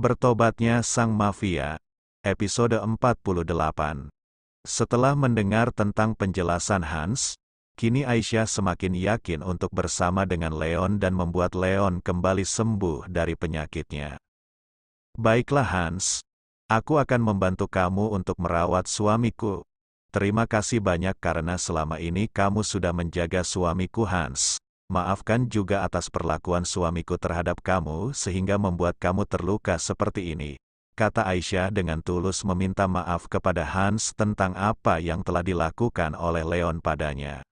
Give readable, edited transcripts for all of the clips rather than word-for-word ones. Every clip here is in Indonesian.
Bertobatnya Sang Mafia, episode 48. Setelah mendengar tentang penjelasan Hans, kini Aisyah semakin yakin untuk bersama dengan Leon dan membuat Leon kembali sembuh dari penyakitnya. Baiklah Hans, aku akan membantu kamu untuk merawat suamiku. Terima kasih banyak karena selama ini kamu sudah menjaga suamiku Hans. Maafkan juga atas perlakuan suamiku terhadap kamu sehingga membuat kamu terluka seperti ini, kata Aisyah dengan tulus meminta maaf kepada Hans tentang apa yang telah dilakukan oleh Leon padanya.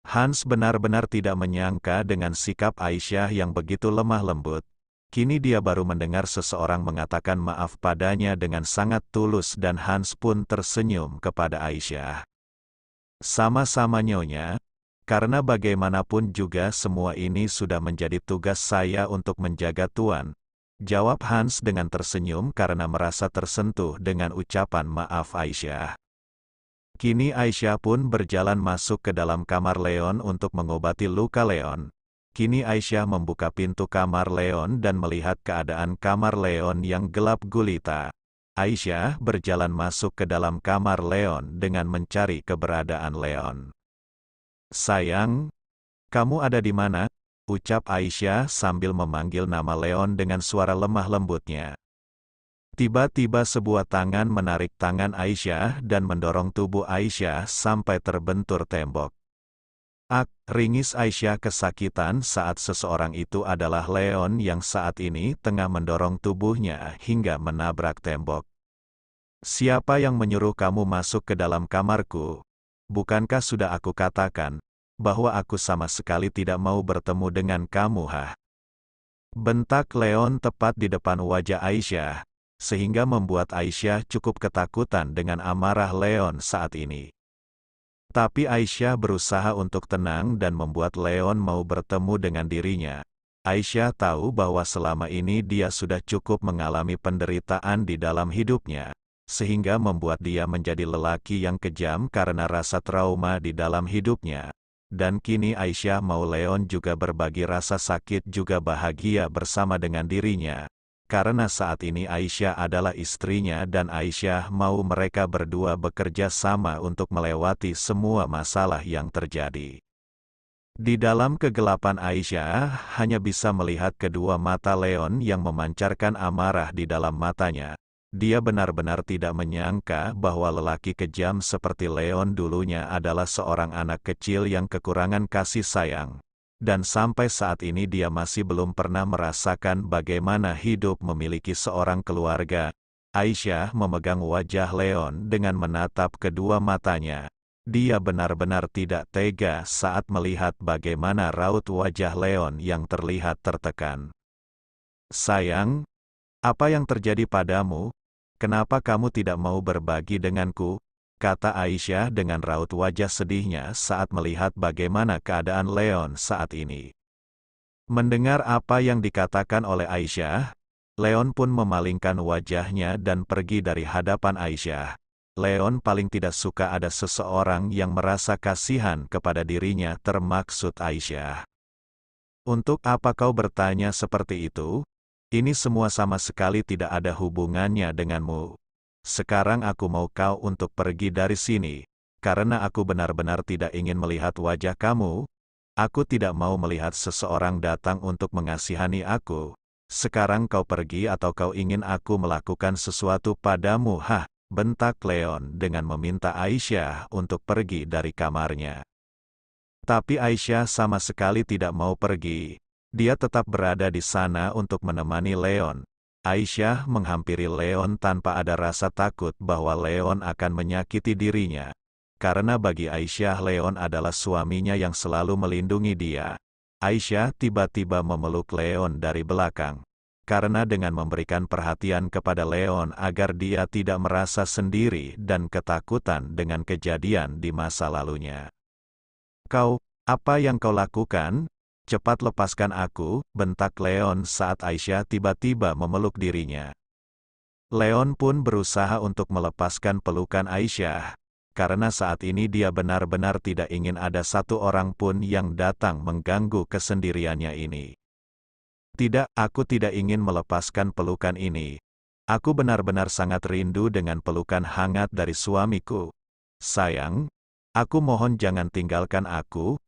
Hans benar-benar tidak menyangka dengan sikap Aisyah yang begitu lemah lembut. Kini dia baru mendengar seseorang mengatakan maaf padanya dengan sangat tulus dan Hans pun tersenyum kepada Aisyah. Sama-sama Nyonya. Karena bagaimanapun juga semua ini sudah menjadi tugas saya untuk menjaga Tuan, jawab Hans dengan tersenyum karena merasa tersentuh dengan ucapan maaf Aisyah. Kini Aisyah pun berjalan masuk ke dalam kamar Leon untuk mengobati luka Leon. Kini Aisyah membuka pintu kamar Leon dan melihat keadaan kamar Leon yang gelap gulita. Aisyah berjalan masuk ke dalam kamar Leon dengan mencari keberadaan Leon. Sayang, kamu ada di mana? Ucap Aisyah sambil memanggil nama Leon dengan suara lemah lembutnya. Tiba-tiba sebuah tangan menarik tangan Aisyah dan mendorong tubuh Aisyah sampai terbentur tembok. Ak, ringis Aisyah kesakitan saat seseorang itu adalah Leon yang saat ini tengah mendorong tubuhnya hingga menabrak tembok. Siapa yang menyuruh kamu masuk ke dalam kamarku? Bukankah sudah aku katakan, bahwa aku sama sekali tidak mau bertemu dengan kamu Bentak Leon tepat di depan wajah Aisyah, sehingga membuat Aisyah cukup ketakutan dengan amarah Leon saat ini. Tapi Aisyah berusaha untuk tenang dan membuat Leon mau bertemu dengan dirinya. Aisyah tahu bahwa selama ini dia sudah cukup mengalami penderitaan di dalam hidupnya, sehingga membuat dia menjadi lelaki yang kejam karena rasa trauma di dalam hidupnya. Dan kini Aisyah mau Leon juga berbagi rasa sakit juga bahagia bersama dengan dirinya. Karena saat ini Aisyah adalah istrinya dan Aisyah mau mereka berdua bekerja sama untuk melewati semua masalah yang terjadi. Di dalam kegelapan Aisyah hanya bisa melihat kedua mata Leon yang memancarkan amarah di dalam matanya. Dia benar-benar tidak menyangka bahwa lelaki kejam seperti Leon dulunya adalah seorang anak kecil yang kekurangan kasih sayang. Dan sampai saat ini dia masih belum pernah merasakan bagaimana hidup memiliki seorang keluarga. Aisyah memegang wajah Leon dengan menatap kedua matanya. Dia benar-benar tidak tega saat melihat bagaimana raut wajah Leon yang terlihat tertekan. Sayang, apa yang terjadi padamu? Kenapa kamu tidak mau berbagi denganku? Kata Aisyah dengan raut wajah sedihnya saat melihat bagaimana keadaan Leon saat ini. Mendengar apa yang dikatakan oleh Aisyah, Leon pun memalingkan wajahnya dan pergi dari hadapan Aisyah. Leon paling tidak suka ada seseorang yang merasa kasihan kepada dirinya termaksud Aisyah. Untuk apa kau bertanya seperti itu? Ini semua sama sekali tidak ada hubungannya denganmu. Sekarang aku mau kau untuk pergi dari sini, karena aku benar-benar tidak ingin melihat wajah kamu. Aku tidak mau melihat seseorang datang untuk mengasihani aku. Sekarang kau pergi atau kau ingin aku melakukan sesuatu padamu bentak Leon dengan meminta Aisyah untuk pergi dari kamarnya. Tapi Aisyah sama sekali tidak mau pergi. Dia tetap berada di sana untuk menemani Leon. Aisyah menghampiri Leon tanpa ada rasa takut bahwa Leon akan menyakiti dirinya. Karena bagi Aisyah Leon adalah suaminya yang selalu melindungi dia. Aisyah tiba-tiba memeluk Leon dari belakang. Karena dengan memberikan perhatian kepada Leon agar dia tidak merasa sendiri dan ketakutan dengan kejadian di masa lalunya. Apa yang kau lakukan? Cepat lepaskan aku, bentak Leon saat Aisyah tiba-tiba memeluk dirinya. Leon pun berusaha untuk melepaskan pelukan Aisyah, karena saat ini dia benar-benar tidak ingin ada satu orang pun yang datang mengganggu kesendiriannya ini. Tidak, aku tidak ingin melepaskan pelukan ini. Aku benar-benar sangat rindu dengan pelukan hangat dari suamiku. Sayang, aku mohon jangan tinggalkan aku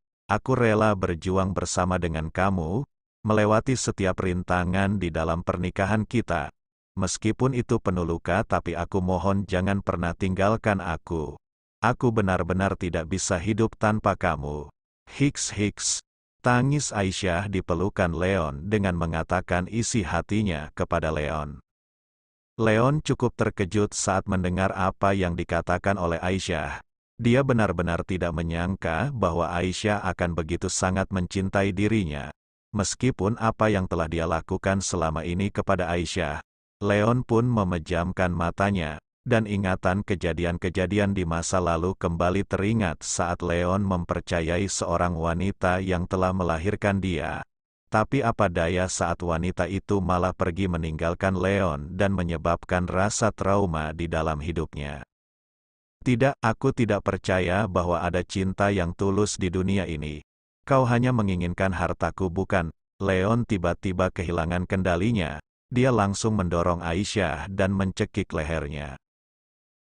rela berjuang bersama dengan kamu, melewati setiap rintangan di dalam pernikahan kita. Meskipun itu penuh luka tapi aku mohon jangan pernah tinggalkan aku. Aku benar-benar tidak bisa hidup tanpa kamu. Hiks. Tangis Aisyah di pelukan Leon dengan mengatakan isi hatinya kepada Leon. Leon cukup terkejut saat mendengar apa yang dikatakan oleh Aisyah. Dia benar-benar tidak menyangka bahwa Aisyah akan begitu sangat mencintai dirinya. Meskipun apa yang telah dia lakukan selama ini kepada Aisyah, Leon pun memejamkan matanya, dan ingatan kejadian-kejadian di masa lalu kembali teringat saat Leon mempercayai seorang wanita yang telah melahirkan dia. Tapi apa daya saat wanita itu malah pergi meninggalkan Leon dan menyebabkan rasa trauma di dalam hidupnya. Tidak, aku tidak percaya bahwa ada cinta yang tulus di dunia ini. Kau hanya menginginkan hartaku bukan? Leon tiba-tiba kehilangan kendalinya. Dia langsung mendorong Aisyah dan mencekik lehernya.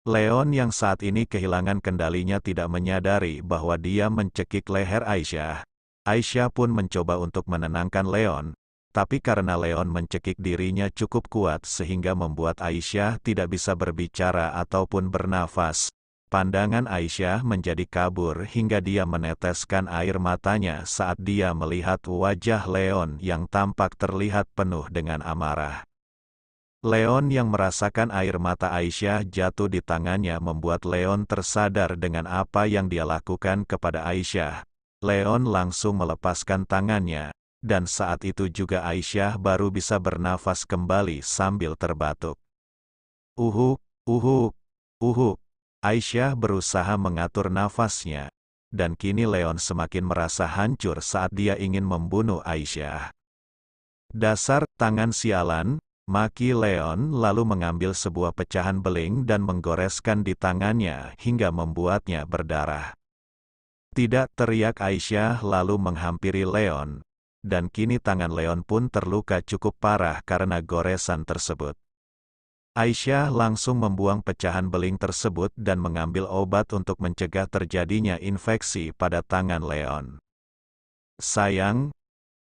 Leon yang saat ini kehilangan kendalinya tidak menyadari bahwa dia mencekik leher Aisyah. Aisyah pun mencoba untuk menenangkan Leon, tapi karena Leon mencekik dirinya cukup kuat sehingga membuat Aisyah tidak bisa berbicara ataupun bernafas. Pandangan Aisyah menjadi kabur hingga dia meneteskan air matanya saat dia melihat wajah Leon yang tampak terlihat penuh dengan amarah. Leon yang merasakan air mata Aisyah jatuh di tangannya membuat Leon tersadar dengan apa yang dia lakukan kepada Aisyah. Leon langsung melepaskan tangannya, dan saat itu juga Aisyah baru bisa bernafas kembali sambil terbatuk. Uhuk. Aisyah berusaha mengatur nafasnya, dan kini Leon semakin merasa hancur saat dia ingin membunuh Aisyah. Dasar tangan sialan! Maki Leon lalu mengambil sebuah pecahan beling dan menggoreskan di tangannya hingga membuatnya berdarah. Tidak, teriak Aisyah lalu menghampiri Leon, dan kini tangan Leon pun terluka cukup parah karena goresan tersebut. Aisyah langsung membuang pecahan beling tersebut dan mengambil obat untuk mencegah terjadinya infeksi pada tangan Leon. Sayang,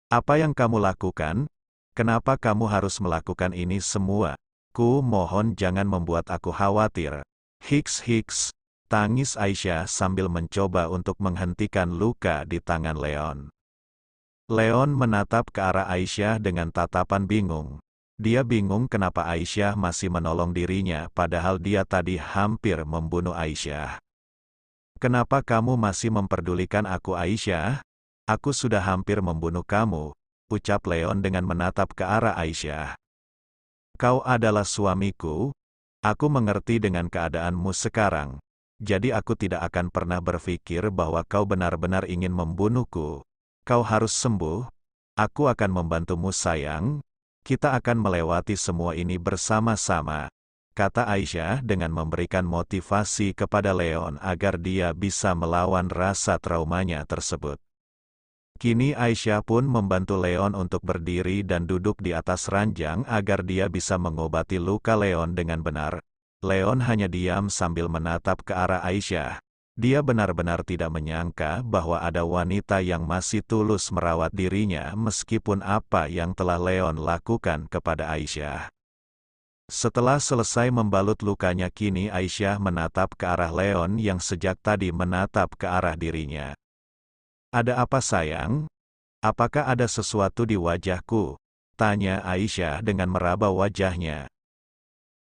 apa yang kamu lakukan? Kenapa kamu harus melakukan ini semua? Ku mohon jangan membuat aku khawatir. Hiks. Tangis Aisyah sambil mencoba untuk menghentikan luka di tangan Leon. Leon menatap ke arah Aisyah dengan tatapan bingung. Dia bingung kenapa Aisyah masih menolong dirinya padahal dia tadi hampir membunuh Aisyah. Kenapa kamu masih memperdulikan aku Aisyah? Aku sudah hampir membunuh kamu, ucap Leon dengan menatap ke arah Aisyah. Kau adalah suamiku, aku mengerti dengan keadaanmu sekarang, jadi aku tidak akan pernah berpikir bahwa kau benar-benar ingin membunuhku. Kau harus sembuh, aku akan membantumu sayang, kita akan melewati semua ini bersama-sama, kata Aisyah dengan memberikan motivasi kepada Leon agar dia bisa melawan rasa traumanya tersebut. Kini Aisyah pun membantu Leon untuk berdiri dan duduk di atas ranjang agar dia bisa mengobati luka Leon dengan benar. Leon hanya diam sambil menatap ke arah Aisyah. Dia benar-benar tidak menyangka bahwa ada wanita yang masih tulus merawat dirinya meskipun apa yang telah Leon lakukan kepada Aisyah. Setelah selesai membalut lukanya kini Aisyah menatap ke arah Leon yang sejak tadi menatap ke arah dirinya. Ada apa sayang? Apakah ada sesuatu di wajahku? Tanya Aisyah dengan meraba wajahnya.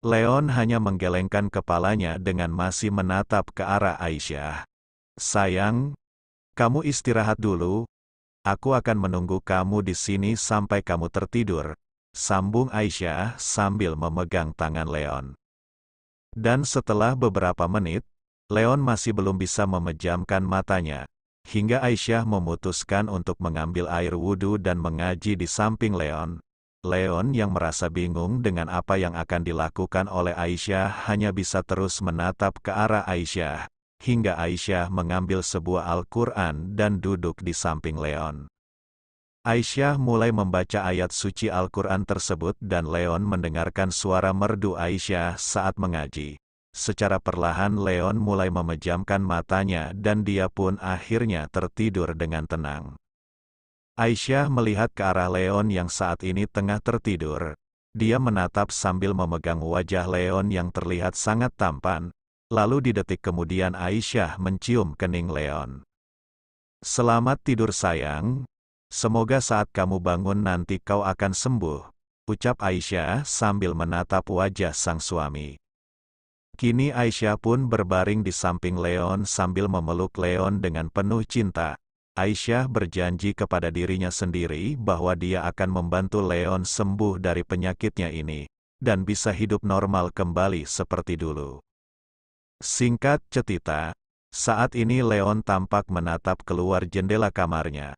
Leon hanya menggelengkan kepalanya dengan masih menatap ke arah Aisyah. Sayang, kamu istirahat dulu. Aku akan menunggu kamu di sini sampai kamu tertidur, sambung Aisyah sambil memegang tangan Leon. Dan setelah beberapa menit, Leon masih belum bisa memejamkan matanya. Hingga Aisyah memutuskan untuk mengambil air wudhu dan mengaji di samping Leon. Leon yang merasa bingung dengan apa yang akan dilakukan oleh Aisyah hanya bisa terus menatap ke arah Aisyah, hingga Aisyah mengambil sebuah Al-Quran dan duduk di samping Leon. Aisyah mulai membaca ayat suci Al-Quran tersebut dan Leon mendengarkan suara merdu Aisyah saat mengaji. Secara perlahan Leon mulai memejamkan matanya dan dia pun akhirnya tertidur dengan tenang. Aisyah melihat ke arah Leon yang saat ini tengah tertidur. Dia menatap sambil memegang wajah Leon yang terlihat sangat tampan. Lalu di detik kemudian Aisyah mencium kening Leon. "Selamat tidur sayang. Semoga saat kamu bangun nanti kau akan sembuh," ucap Aisyah sambil menatap wajah sang suami. Kini Aisyah pun berbaring di samping Leon sambil memeluk Leon dengan penuh cinta. Aisyah berjanji kepada dirinya sendiri bahwa dia akan membantu Leon sembuh dari penyakitnya ini, dan bisa hidup normal kembali seperti dulu. Singkat cerita, saat ini Leon tampak menatap keluar jendela kamarnya.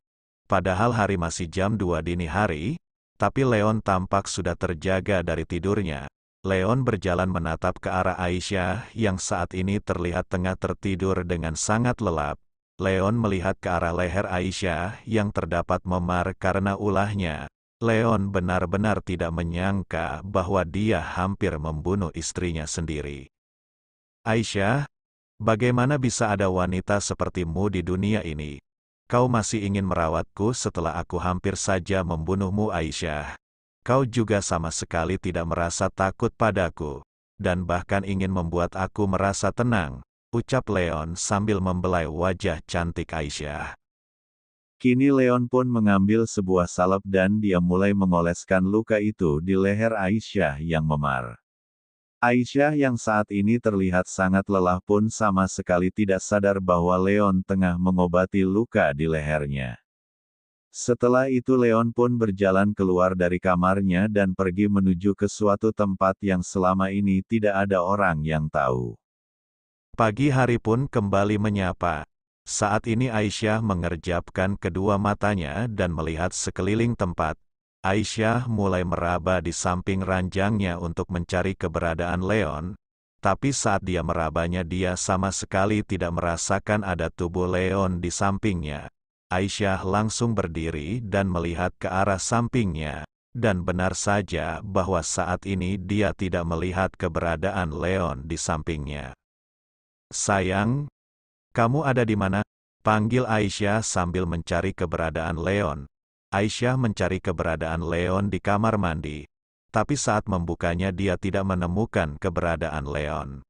Padahal hari masih jam 2 dini hari, tapi Leon tampak sudah terjaga dari tidurnya. Leon berjalan menatap ke arah Aisyah yang saat ini terlihat tengah tertidur dengan sangat lelap. Leon melihat ke arah leher Aisyah yang terdapat memar karena ulahnya. Leon benar-benar tidak menyangka bahwa dia hampir membunuh istrinya sendiri. "Aisyah, bagaimana bisa ada wanita sepertimu di dunia ini? Kau masih ingin merawatku setelah aku hampir saja membunuhmu Aisyah. Kau juga sama sekali tidak merasa takut padaku, dan bahkan ingin membuat aku merasa tenang," ucap Leon sambil membelai wajah cantik Aisyah. Kini Leon pun mengambil sebuah salep dan dia mulai mengoleskan luka itu di leher Aisyah yang memar. Aisyah yang saat ini terlihat sangat lelah pun sama sekali tidak sadar bahwa Leon tengah mengobati luka di lehernya. Setelah itu Leon pun berjalan keluar dari kamarnya dan pergi menuju ke suatu tempat yang selama ini tidak ada orang yang tahu. Pagi hari pun kembali menyapa. Saat ini Aisyah mengerjapkan kedua matanya dan melihat sekeliling tempat. Aisyah mulai meraba di samping ranjangnya untuk mencari keberadaan Leon, tapi saat dia merabanya dia sama sekali tidak merasakan ada tubuh Leon di sampingnya. Aisyah langsung berdiri dan melihat ke arah sampingnya, dan benar saja bahwa saat ini dia tidak melihat keberadaan Leon di sampingnya. "Sayang, kamu ada di mana?" panggil Aisyah sambil mencari keberadaan Leon. Aisyah mencari keberadaan Leon di kamar mandi, tapi saat membukanya dia tidak menemukan keberadaan Leon.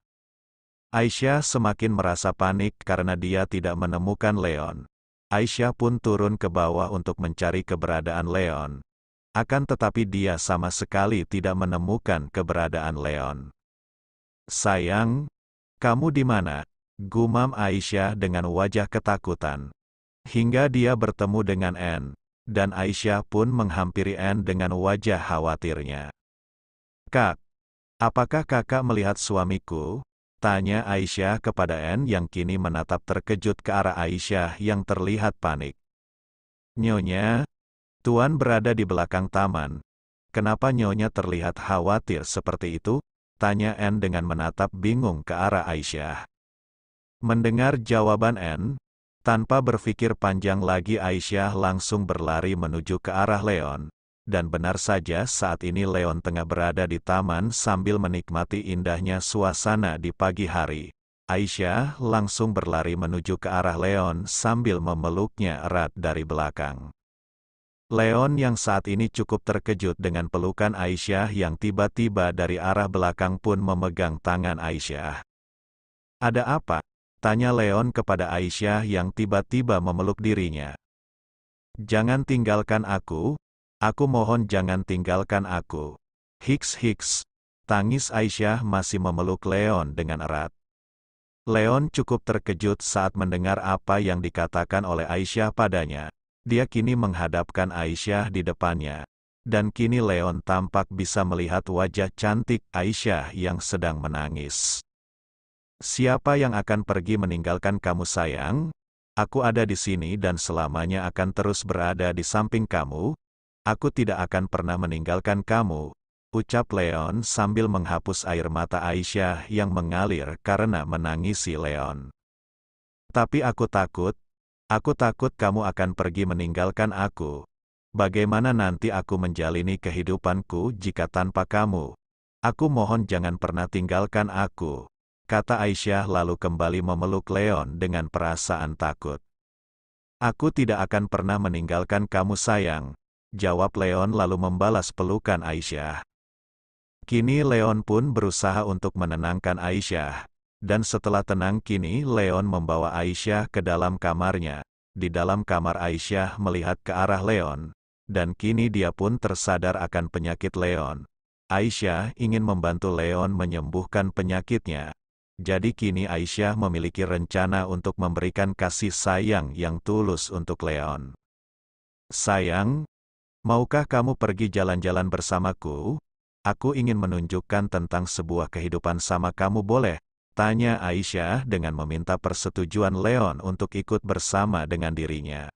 Aisyah semakin merasa panik karena dia tidak menemukan Leon. Aisyah pun turun ke bawah untuk mencari keberadaan Leon. Akan tetapi dia sama sekali tidak menemukan keberadaan Leon. "Sayang, kamu di mana?" gumam Aisyah dengan wajah ketakutan. Hingga dia bertemu dengan Anne. Dan Aisyah pun menghampiri Anne dengan wajah khawatirnya. "Kak, apakah kakak melihat suamiku?" tanya Aisyah kepada Anne yang kini menatap terkejut ke arah Aisyah yang terlihat panik. "Nyonya, Tuan berada di belakang taman. Kenapa Nyonya terlihat khawatir seperti itu?" tanya Anne dengan menatap bingung ke arah Aisyah. Mendengar jawaban Anne, tanpa berpikir panjang lagi Aisyah langsung berlari menuju ke arah Leon. Dan benar saja saat ini Leon tengah berada di taman sambil menikmati indahnya suasana di pagi hari. Aisyah langsung berlari menuju ke arah Leon sambil memeluknya erat dari belakang. Leon yang saat ini cukup terkejut dengan pelukan Aisyah yang tiba-tiba dari arah belakang pun memegang tangan Aisyah. "Ada apa?" tanya Leon kepada Aisyah yang tiba-tiba memeluk dirinya. "Jangan tinggalkan aku mohon jangan tinggalkan aku." "Hiks hiks," tangis Aisyah masih memeluk Leon dengan erat. Leon cukup terkejut saat mendengar apa yang dikatakan oleh Aisyah padanya. Dia kini menghadapkan Aisyah di depannya. Dan kini Leon tampak bisa melihat wajah cantik Aisyah yang sedang menangis. "Siapa yang akan pergi meninggalkan kamu sayang? Aku ada di sini dan selamanya akan terus berada di samping kamu. Aku tidak akan pernah meninggalkan kamu," ucap Leon sambil menghapus air mata Aisyah yang mengalir karena menangisi Leon. "Tapi aku takut kamu akan pergi meninggalkan aku." Bagaimana nanti aku menjalani kehidupanku jika tanpa kamu? Aku mohon jangan pernah tinggalkan aku, kata Aisyah lalu kembali memeluk Leon dengan perasaan takut. Aku tidak akan pernah meninggalkan kamu sayang, jawab Leon lalu membalas pelukan Aisyah. Kini Leon pun berusaha untuk menenangkan Aisyah. Dan setelah tenang kini Leon membawa Aisyah ke dalam kamarnya. Di dalam kamar Aisyah melihat ke arah Leon. Dan kini dia pun tersadar akan penyakit Leon. Aisyah ingin membantu Leon menyembuhkan penyakitnya. Jadi kini Aisyah memiliki rencana untuk memberikan kasih sayang yang tulus untuk Leon. Sayang, maukah kamu pergi jalan-jalan bersamaku? Aku ingin menunjukkan tentang sebuah kehidupan sama kamu boleh? Tanya Aisyah dengan meminta persetujuan Leon untuk ikut bersama dengan dirinya.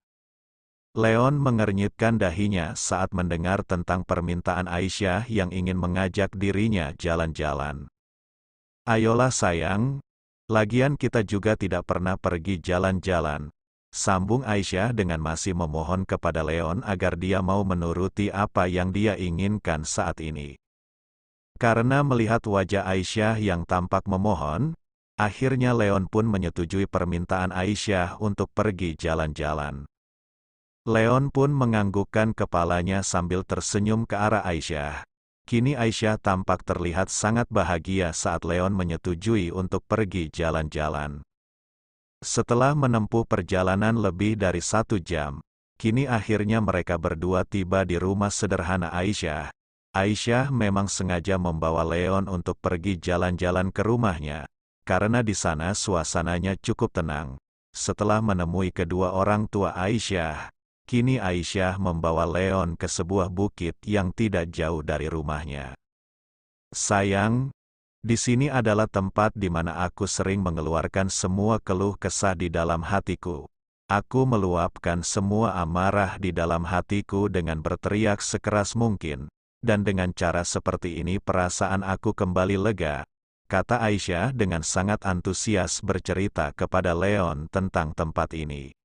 Leon mengernyitkan dahinya saat mendengar tentang permintaan Aisyah yang ingin mengajak dirinya jalan-jalan. Ayolah sayang, lagian kita juga tidak pernah pergi jalan-jalan. Sambung Aisyah dengan masih memohon kepada Leon agar dia mau menuruti apa yang dia inginkan saat ini. Karena melihat wajah Aisyah yang tampak memohon, akhirnya Leon pun menyetujui permintaan Aisyah untuk pergi jalan-jalan. Leon pun menganggukkan kepalanya sambil tersenyum ke arah Aisyah. Kini Aisyah tampak terlihat sangat bahagia saat Leon menyetujui untuk pergi jalan-jalan. Setelah menempuh perjalanan lebih dari 1 jam, kini akhirnya mereka berdua tiba di rumah sederhana Aisyah. Aisyah memang sengaja membawa Leon untuk pergi jalan-jalan ke rumahnya, karena di sana suasananya cukup tenang. Setelah menemui kedua orang tua Aisyah, kini Aisyah membawa Leon ke sebuah bukit yang tidak jauh dari rumahnya. Sayang, di sini adalah tempat di mana aku sering mengeluarkan semua keluh kesah di dalam hatiku. Aku meluapkan semua amarah di dalam hatiku dengan berteriak sekeras mungkin. Dan dengan cara seperti ini perasaan aku kembali lega, kata Aisyah dengan sangat antusias bercerita kepada Leon tentang tempat ini.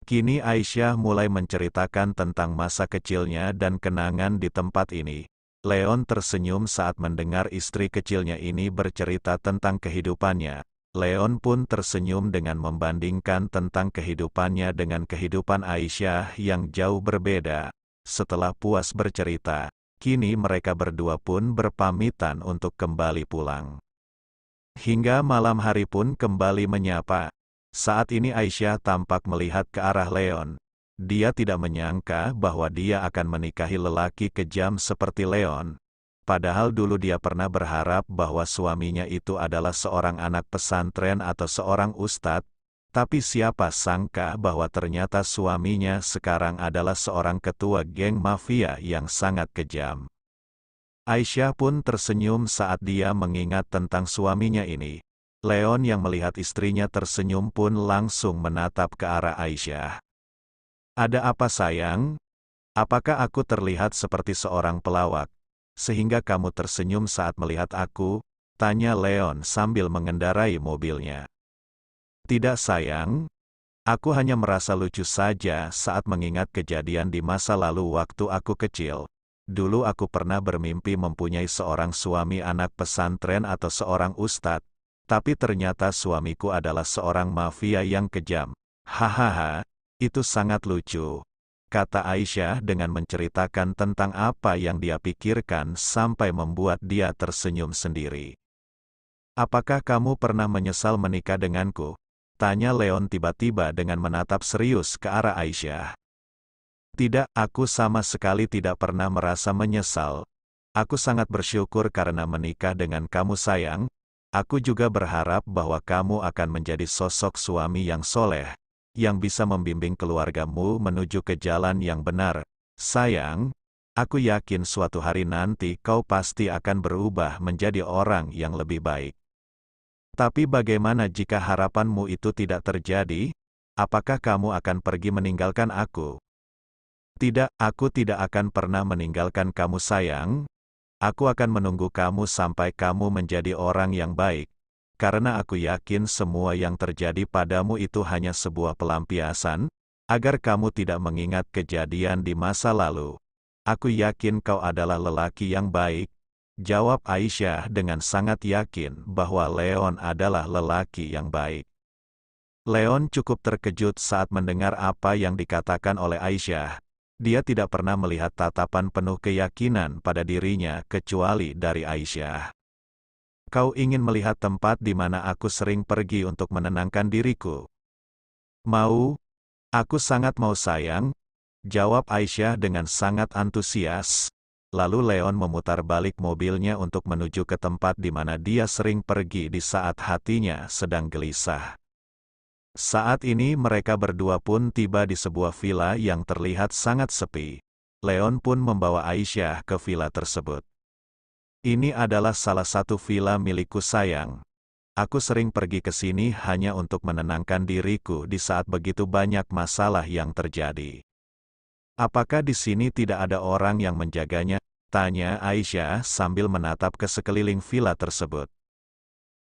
Kini Aisyah mulai menceritakan tentang masa kecilnya dan kenangan di tempat ini. Leon tersenyum saat mendengar istri kecilnya ini bercerita tentang kehidupannya. Leon pun tersenyum dengan membandingkan tentang kehidupannya dengan kehidupan Aisyah yang jauh berbeda. Setelah puas bercerita, kini mereka berdua pun berpamitan untuk kembali pulang. Hingga malam hari pun kembali menyapa. Saat ini Aisyah tampak melihat ke arah Leon. Dia tidak menyangka bahwa dia akan menikahi lelaki kejam seperti Leon. Padahal dulu dia pernah berharap bahwa suaminya itu adalah seorang anak pesantren atau seorang ustadz. Tapi siapa sangka bahwa ternyata suaminya sekarang adalah seorang ketua geng mafia yang sangat kejam. Aisyah pun tersenyum saat dia mengingat tentang suaminya ini. Leon yang melihat istrinya tersenyum pun langsung menatap ke arah Aisyah. Ada apa sayang? Apakah aku terlihat seperti seorang pelawak, sehingga kamu tersenyum saat melihat aku? Tanya Leon sambil mengendarai mobilnya. Tidak sayang, aku hanya merasa lucu saja saat mengingat kejadian di masa lalu waktu aku kecil. Dulu aku pernah bermimpi mempunyai seorang suami anak pesantren atau seorang ustadz, tapi ternyata suamiku adalah seorang mafia yang kejam. Hahaha, itu sangat lucu, kata Aisyah dengan menceritakan tentang apa yang dia pikirkan sampai membuat dia tersenyum sendiri. Apakah kamu pernah menyesal menikah denganku? Tanya Leon tiba-tiba dengan menatap serius ke arah Aisyah. Tidak, aku sama sekali tidak pernah merasa menyesal. Aku sangat bersyukur karena menikah dengan kamu sayang. Aku juga berharap bahwa kamu akan menjadi sosok suami yang soleh, yang bisa membimbing keluargamu menuju ke jalan yang benar. Sayang, aku yakin suatu hari nanti kau pasti akan berubah menjadi orang yang lebih baik. Tapi bagaimana jika harapanmu itu tidak terjadi? Apakah kamu akan pergi meninggalkan aku? Tidak, aku tidak akan pernah meninggalkan kamu sayang. Aku akan menunggu kamu sampai kamu menjadi orang yang baik. Karena aku yakin semua yang terjadi padamu itu hanya sebuah pelampiasan. Agar kamu tidak mengingat kejadian di masa lalu. Aku yakin kau adalah lelaki yang baik, jawab Aisyah dengan sangat yakin bahwa Leon adalah lelaki yang baik. Leon cukup terkejut saat mendengar apa yang dikatakan oleh Aisyah. Dia tidak pernah melihat tatapan penuh keyakinan pada dirinya kecuali dari Aisyah. Kau ingin melihat tempat di mana aku sering pergi untuk menenangkan diriku? Mau? Aku sangat mau sayang, jawab Aisyah dengan sangat antusias. Lalu Leon memutar balik mobilnya untuk menuju ke tempat di mana dia sering pergi di saat hatinya sedang gelisah. Saat ini mereka berdua pun tiba di sebuah villa yang terlihat sangat sepi. Leon pun membawa Aisyah ke villa tersebut. Ini adalah salah satu villa milikku sayang. Aku sering pergi ke sini hanya untuk menenangkan diriku di saat begitu banyak masalah yang terjadi. Apakah di sini tidak ada orang yang menjaganya? Tanya Aisyah sambil menatap ke sekeliling villa tersebut.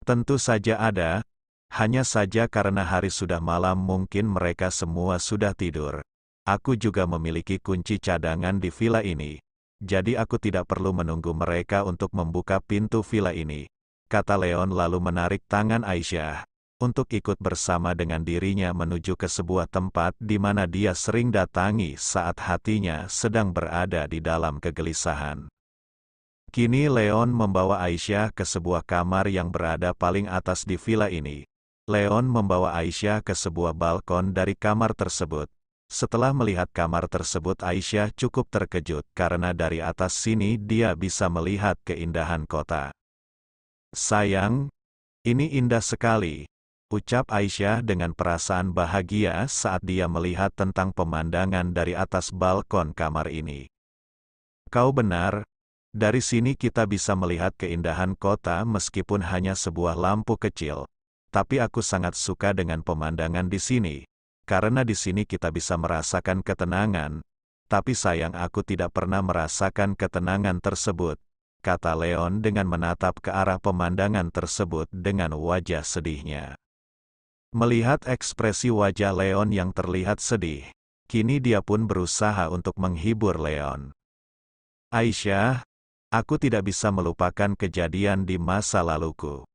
Tentu saja ada, hanya saja karena hari sudah malam mungkin mereka semua sudah tidur. Aku juga memiliki kunci cadangan di villa ini, jadi aku tidak perlu menunggu mereka untuk membuka pintu villa ini, kata Leon lalu menarik tangan Aisyah untuk ikut bersama dengan dirinya menuju ke sebuah tempat di mana dia sering datangi saat hatinya sedang berada di dalam kegelisahan. Kini Leon membawa Aisyah ke sebuah kamar yang berada paling atas di villa ini. Leon membawa Aisyah ke sebuah balkon dari kamar tersebut. Setelah melihat kamar tersebut, Aisyah cukup terkejut karena dari atas sini dia bisa melihat keindahan kota. Sayang, ini indah sekali, ucap Aisyah dengan perasaan bahagia saat dia melihat tentang pemandangan dari atas balkon kamar ini. Kau benar, dari sini kita bisa melihat keindahan kota meskipun hanya sebuah lampu kecil. Tapi aku sangat suka dengan pemandangan di sini, karena di sini kita bisa merasakan ketenangan. Tapi sayang aku tidak pernah merasakan ketenangan tersebut, kata Leon dengan menatap ke arah pemandangan tersebut dengan wajah sedihnya. Melihat ekspresi wajah Leon yang terlihat sedih, kini dia pun berusaha untuk menghibur Leon. Aisyah, aku tidak bisa melupakan kejadian di masa laluku.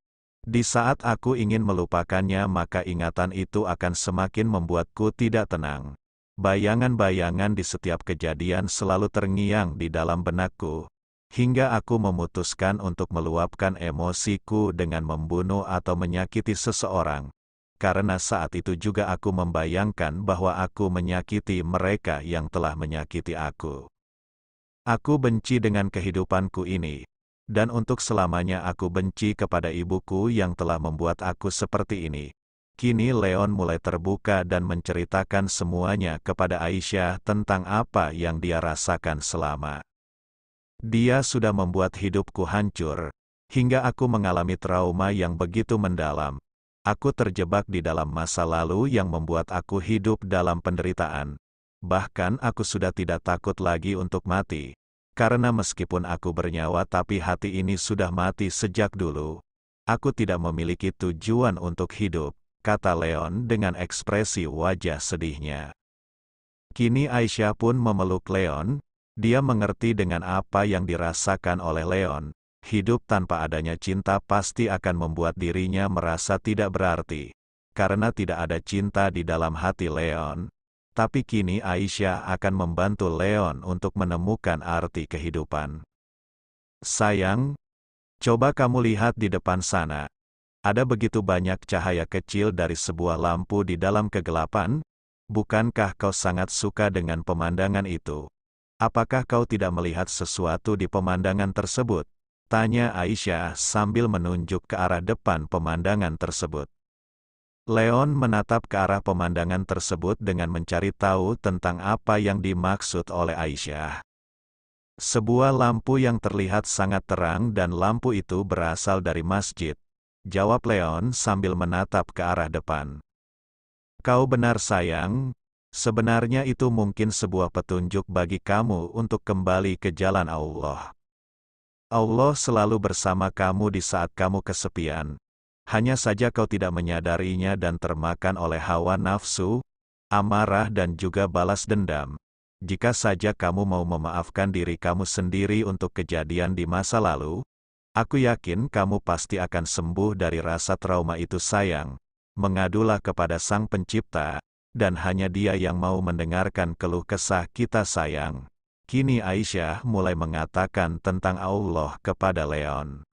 Di saat aku ingin melupakannya maka ingatan itu akan semakin membuatku tidak tenang. Bayangan-bayangan di setiap kejadian selalu terngiang di dalam benakku, hingga aku memutuskan untuk meluapkan emosiku dengan membunuh atau menyakiti seseorang. Karena saat itu juga aku membayangkan bahwa aku menyakiti mereka yang telah menyakiti aku. Aku benci dengan kehidupanku ini, dan untuk selamanya aku benci kepada ibuku yang telah membuat aku seperti ini. Kini Leon mulai terbuka dan menceritakan semuanya kepada Aisyah tentang apa yang dia rasakan selama. Dia sudah membuat hidupku hancur, hingga aku mengalami trauma yang begitu mendalam. Aku terjebak di dalam masa lalu yang membuat aku hidup dalam penderitaan. Bahkan aku sudah tidak takut lagi untuk mati. Karena meskipun aku bernyawa tapi hati ini sudah mati sejak dulu. Aku tidak memiliki tujuan untuk hidup, kata Leon dengan ekspresi wajah sedihnya. Kini Aisyah pun memeluk Leon. Dia mengerti dengan apa yang dirasakan oleh Leon. Hidup tanpa adanya cinta pasti akan membuat dirinya merasa tidak berarti. Karena tidak ada cinta di dalam hati Leon. Tapi kini Aisyah akan membantu Leon untuk menemukan arti kehidupan. Sayang, coba kamu lihat di depan sana. Ada begitu banyak cahaya kecil dari sebuah lampu di dalam kegelapan. Bukankah kau sangat suka dengan pemandangan itu? Apakah kau tidak melihat sesuatu di pemandangan tersebut? Tanya Aisyah sambil menunjuk ke arah depan pemandangan tersebut. Leon menatap ke arah pemandangan tersebut dengan mencari tahu tentang apa yang dimaksud oleh Aisyah. Sebuah lampu yang terlihat sangat terang dan lampu itu berasal dari masjid, jawab Leon sambil menatap ke arah depan. Kau benar sayang, sebenarnya itu mungkin sebuah petunjuk bagi kamu untuk kembali ke jalan Allah. Allah selalu bersama kamu di saat kamu kesepian. Hanya saja kau tidak menyadarinya dan termakan oleh hawa nafsu. amarah dan juga balas dendam. Jika saja kamu mau memaafkan diri kamu sendiri untuk kejadian di masa lalu, aku yakin kamu pasti akan sembuh dari rasa trauma itu sayang. Mengadulah kepada Sang Pencipta, dan hanya Dia yang mau mendengarkan keluh kesah kita sayang. Kini Aisyah mulai mengatakan tentang Allah kepada Leon.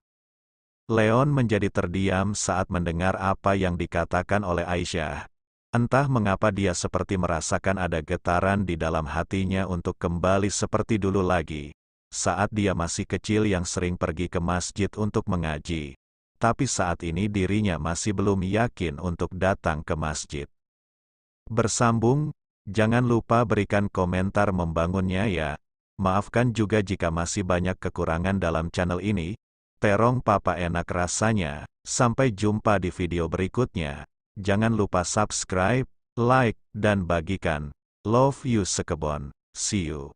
Leon menjadi terdiam saat mendengar apa yang dikatakan oleh Aisyah. Entah mengapa dia seperti merasakan ada getaran di dalam hatinya untuk kembali seperti dulu lagi, saat dia masih kecil yang sering pergi ke masjid untuk mengaji. Tapi saat ini dirinya masih belum yakin untuk datang ke masjid. Bersambung, jangan lupa berikan komentar membangunnya ya. Maafkan juga jika masih banyak kekurangan dalam channel ini. Terong papa enak rasanya. Sampai jumpa di video berikutnya. Jangan lupa subscribe, like, dan bagikan. Love you sekebon. See you.